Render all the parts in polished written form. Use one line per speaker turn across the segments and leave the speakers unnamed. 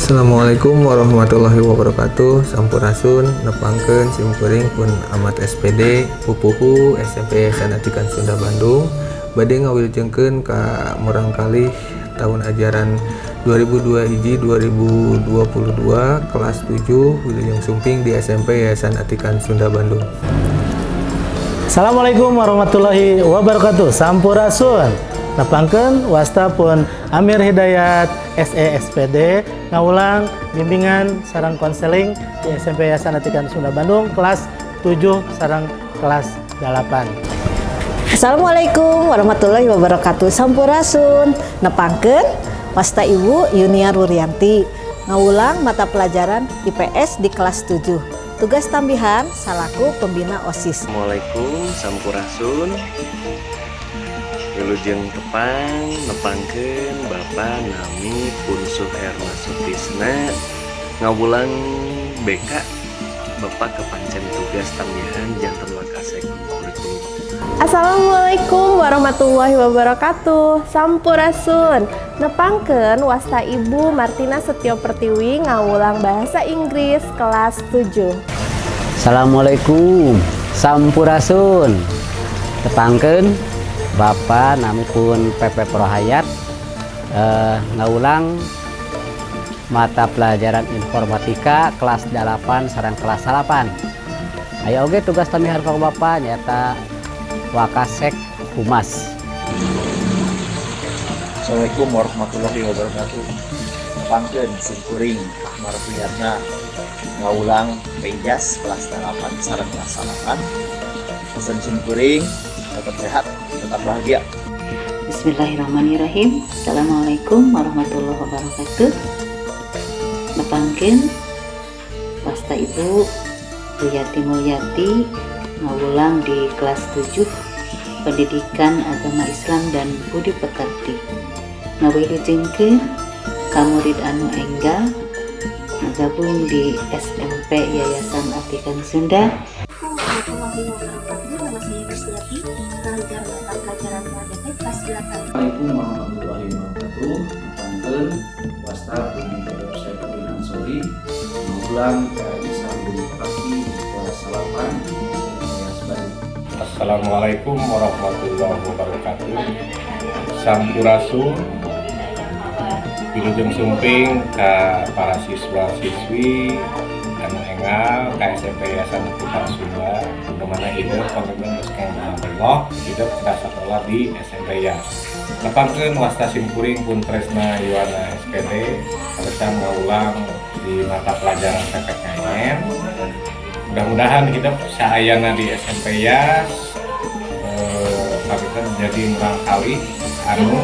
Assalamualaikum warahmatullahi wabarakatuh. Sampurasun nepangkeun simkuring pun amat SPD pupuhu SMP Sanatikan Sunda Bandung bade ngawilujengkeun ka murangkalih tahun ajaran 2002 hiji 2022 kelas 7 wilujeng sumping di SMP Yayasan Atikan Sunda Bandung.
Assalamualaikum warahmatullahi wabarakatuh. Sampurasun nepangkeun wasta pun Amir Hidayat SPD ngaulang bimbingan sareng konseling di SMP Yayasan Atikan Sunda Bandung kelas 7 sareng kelas 8.
Assalamualaikum warahmatullahi wabarakatuh. Sampurasun nepangkeun wasta Ibu Yunia Rurianti ngaulang mata pelajaran IPS di kelas 7. Tugas tambahan salaku pembina OSIS.
Assalamualaikum sampurasun. Wilujeng tepang nepangkeun Bapak nami pun Suherna Sutisna ngawulang BK Bapak kepancen tugas tambahan janten Makassar kurikulum.
Assalamualaikum warahmatullahi wabarakatuh. Sampurasun nepangkeun wasta Ibu Martina Setio Pertiwi ngawulang bahasa Inggris kelas 7.
Assalamualaikum sampurasun nepangkeun Bapak nami pun PP Prohayat ngaulang mata pelajaran informatika kelas 8 sareng kelas 8. Ayo oge tugas tambahan ka Bapak nyata Wakasek Humas.
Assalamualaikum warahmatullahi wabarakatuh. Nepangkeun simkuring Ahmad Riyadna ngaulang penjas kelas 8 sareng kelas 8. Pesan simkuring tetap sehat, tetap bahagia.
Bismillahirrahmanirrahim. Assalamualaikum warahmatullahi wabarakatuh. Nepangkeun wasta Ibu Ruyati Mulyati ngaulang di kelas 7 Pendidikan Agama Islam dan Budi Pekerti. Ngawilujengkeun ka murid anu enggal ngagabung di SMP Yayasan Atikan Sunda.
Assalamualaikum warahmatullahi wabarakatuh. Nepangkeun wasta Pemikir Saifudin Ansori ngaulang KRI Budi Pekerti kelas 8.
Assalamualaikum warahmatullahi wabarakatuh. Sampurasun wilujeng sumping ka para siswa-siswi anu enggal ka SMP Yayasan Atikan Sunda kemana hidup komitmen sekolah Allah hidup ka sekolah di SMP Yas. Nepangkeun wasta simkuring pun Tresna Yuwana SPD harusnya ngaulang di mata pelajaran PPKN. Mudah-mudahan hidup saayana di SMP Yas kita menjadi murangkali anu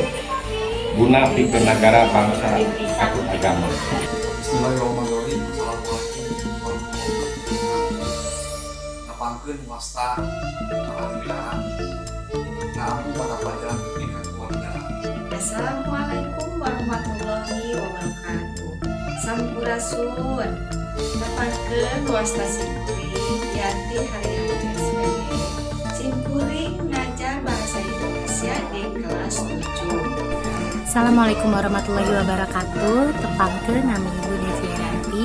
guna pikeun negara bangsa atau agama.
Bismillahirrahmanirrahim. Assalamualaikum warahmatullahi wabarakatuh. Nepangkeun wasta alhamdulillah ngaampu mata pelajaran pendidikan kewarganegaraan.
Assalamualaikum warahmatullahi wabarakatuh. Sampurasun nepangkeun wasta simkuring Yanti Haryati SPD simkuring ngajar bahasa Indonesia di kelas 7.
Assalamualaikum warahmatullahi wabarakatuh. Tepangkeun nami Ibu Devi Yanti,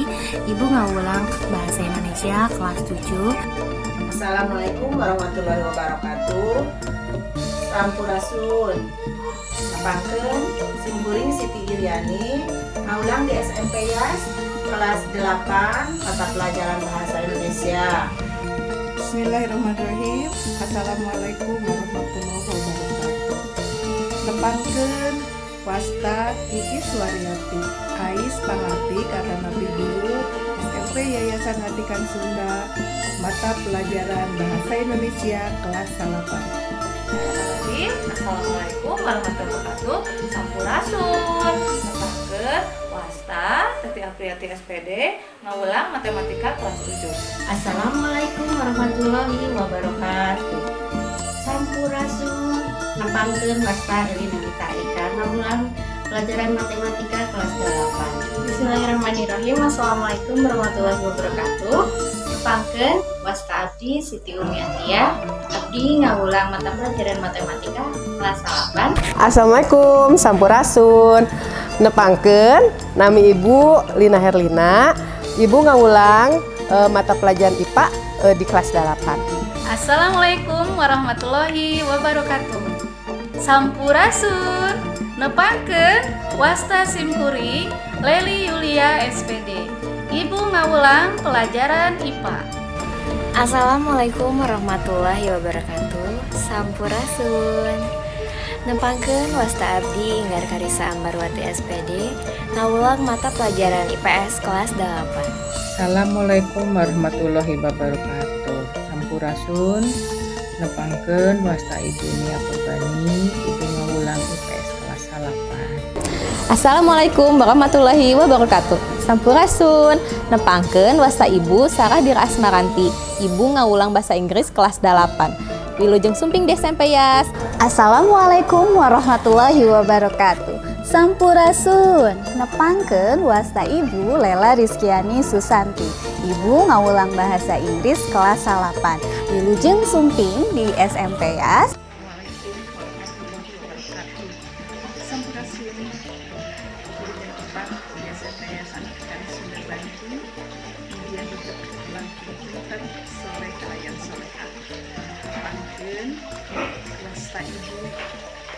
Ibu ngaulang bahasa Indonesia kelas 7.
Assalamualaikum warahmatullahi wabarakatuh. Sampurasun nepangkeun simkuring Siti Iriani ngaulang di SMP Yas kelas 8 mata pelajaran bahasa Indonesia.
Bismillahirrahmanirrahim. Assalamualaikum warahmatullahi wabarakatuh. Nepangkeun wasta Iis Suaryati Ais Pangati karena nabi guru SMP Yayasan Atikan Sunda mata pelajaran bahasa Indonesia kelas 8.
Assalamualaikum warahmatullahi wabarakatuh. Sampurasun nepangkeun wasta Teti Apriyati SPD ngaulang matematika kelas 7.
Assalamualaikum warahmatullahi wabarakatuh. Sampurasun nepangkeun wasta Elina Mita Ika ngaulang pelajaran matematika kelas 8.
Bismillahirrahmanirrahim. Assalamualaikum warahmatullahi wabarakatuh. Nepangkeun wasta Abdi Siti Umi Atia Abdi ngaulang mata pelajaran matematika kelas 8.
Assalamualaikum, sampurasun.
Nepangkeun nami Ibu Lina Herlina. Ibu ngaulang mata pelajaran IPA di kelas 8.
Assalamualaikum warahmatullahi wabarakatuh. Sampurasun. Nepangkeun wasta simkuring Leli Yulia SPD. Ibu ngaulang pelajaran IPA.
Assalamualaikum warahmatullahi wabarakatuh. Sampurasun. Nepangkeun wasta abdi Inggar Karisa Ambarwati SPD ngaulang mata pelajaran IPS kelas 8.
Assalamualaikum warahmatullahi wabarakatuh. Sampurasun. Nepangkeun wasta Ibu Nia Purbani, Ibu ngaulang IPS kelas 8.
Assalamualaikum warahmatullahi wabarakatuh. Sampurasun. Nepangkeun wasta Ibu Sarah Dira Asmaranti, Ibu ngaulang bahasa Inggris kelas 8. Wilujeng sumping di SMP Yas.
Assalamualaikum warahmatullahi wabarakatuh. Sampurasun. Nepangkeun wasta Ibu Lela Rizkiani Susanti, Ibu ngaulang bahasa Inggris kelas 8. Wilujeng sumping di SMP Yas.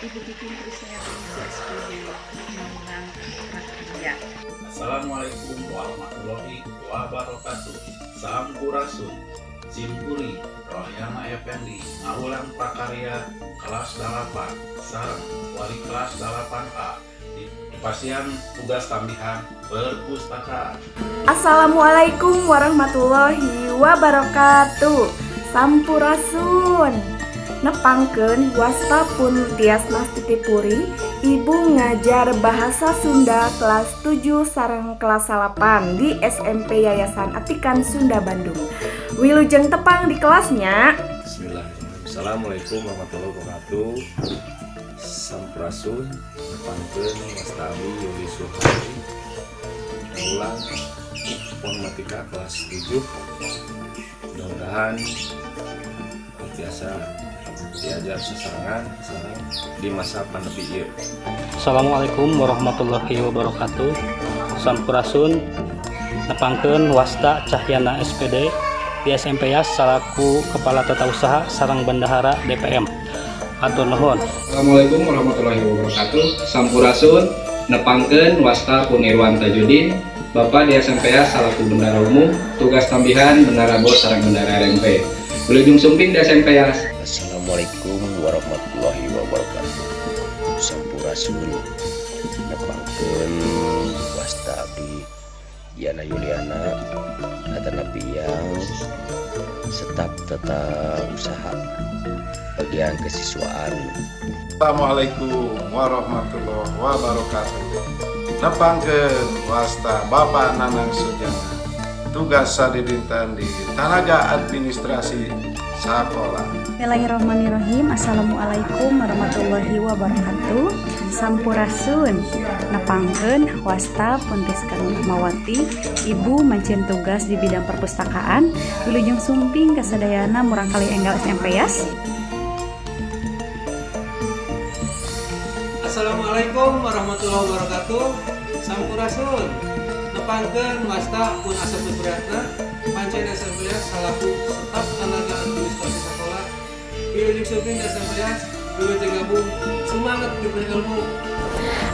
Ibu Titin Krisnayati SPD ngaulang prakarya.
Assalamualaikum warahmatullahi wabarakatuh. Sampurasun. Simpuri Rohyama Effendi ngaulang prakarya kelas 8 sareng wali kelas 8A di pasien tugas tambahan perpustakaan.
Assalamualaikum warahmatullahi wabarakatuh. Sampurasun. Nepangkeun wasta pun tias Mas Titipuri, Ibu ngajar bahasa Sunda kelas 7 sareng kelas 8 di SMP Yayasan Atikan Sunda Bandung. Wilujeng tepang di kelasnya.
Bismillahirrahmanirrahim. Assalamualaikum warahmatullahi wabarakatuh. Sampurasun. Nepangkeun wasta abdi Yuli Suhari ngaulang informatika kelas 7. Mudah-mudahan biasa diajar sesarangan di masa pandemi ieu.
Assalamualaikum warahmatullahi wabarakatuh. Sampurasun. Nepangkeun wasta Cahyana SPD di SMP Yas salaku kepala tata usaha sareng bendahara DPM. Atur nuhun.
Assalamualaikum warahmatullahi wabarakatuh. Sampurasun. Nepangkeun wasta Punirwan Tajudin, Bapak di SMP Yas salaku bendahara umum, tugas tambahan bendahara bos sareng bendahara RMP. Wilujeng sumping di SMP Yas.
Assalamualaikum warahmatullahi wabarakatuh. Sampurasun. Nepangkeun wasta abdi Diana Yuliana Adana Piang setap tata usaha bagian kesiswaan.
Assalamualaikum warahmatullahi wabarakatuh. Nepangkeun wasta Bapak Nanang Sujana, tugas sadidinten di tenaga administrasi sekolah.
Bismillahirrahmanirrahim. Assalamualaikum warahmatullahi wabarakatuh. Sampurasun. Nepangkeun wasta Puntiskan Rahmawati, Ibu mancen tugas di bidang perpustakaan. Wilujeng sumping kasadayana Murangkali Enggal SMP Yas.
Assalamualaikum warahmatullahi wabarakatuh. Sampurasun. Nepangkeun wasta Pun Asep Supriyatna, pancen SMP Yas salaku staf tenaga administrasi sekolah. Wilujeng sumping SMP Yas, wilujeng gabung semangat diberi ilmu.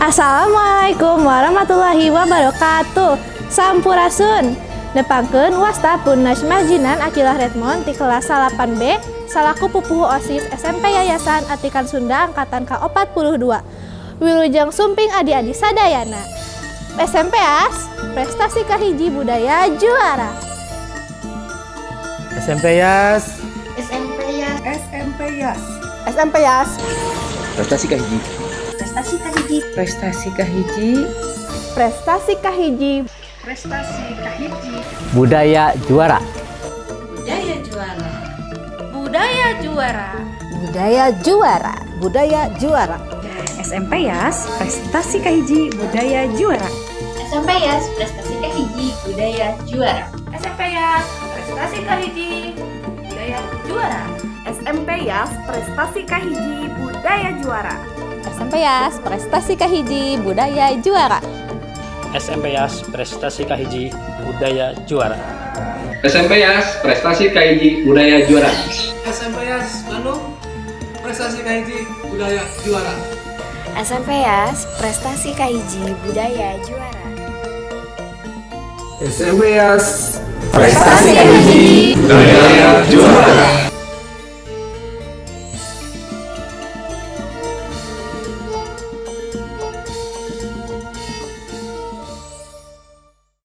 Assalamualaikum warahmatullahi wabarakatuh. Sampurasun. Nepangkeun wasta Pun Najmah Jinan Akilah Redmond di kelas 8B salaku pupuh OSIS SMP Yayasan Atikan Sunda angkatan ke-42. Wilujeng sumping adi-adi sadayana. SMP Yas, prestasi kahiji budaya juara.
SMP Yas.
SMP Yas.
SMP Yas.
SMP Yas.
Prestasi kahiji.
Prestasi kahiji.
Prestasi kahiji.
Prestasi kahiji.
Prestasi kahiji.
Budaya juara.
Budaya juara. Budaya juara.
Budaya juara. Budaya juara.
SMP Yas, prestasi kahiji budaya juara.
SMP Yas, prestasi kahiji budaya juara.
SMP Yas, prestasi kahiji budaya juara.
SMP Yas, prestasi kahiji budaya juara.
SMP Yas prestasi kahiji budaya juara.
SMP Yas prestasi kahiji budaya juara.
SMP Yas prestasi kahiji budaya juara.
SMP Yas Bandung prestasi kahiji budaya juara.
SMP Yas prestasi kahiji budaya juara.
SMP Yas prestasi kahiji budaya juara.